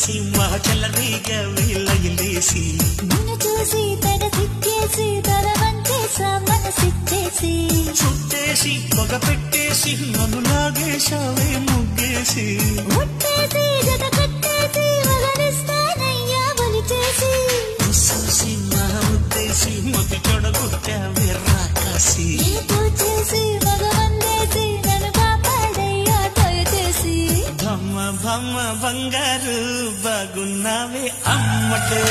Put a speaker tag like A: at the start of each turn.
A: తెలిసి మా చెల్లరీగా వీళ్ళగిలేసి
B: నిన్ను చూసి తెగ సిక్కేసి తల వంచేసా మనసిచ్చేసి
A: చుట్టేసి పొగ పెట్టేసి నన్ను లాగేశావే ముగ్గేసి
B: ముట్టేసి జత కట్టేసి వలనిస్తానయ్యా బలి చేసి
A: చూసి మా ఉద్దేశి మతి చెడగొట్టావే రాకాసి
B: నీతో చేసి మగవందేసి నన్ను కాపాడయ్యా దయచేసి
A: భమ్మ భమ్మ బంగారు బాగున్నావే అమ్మటే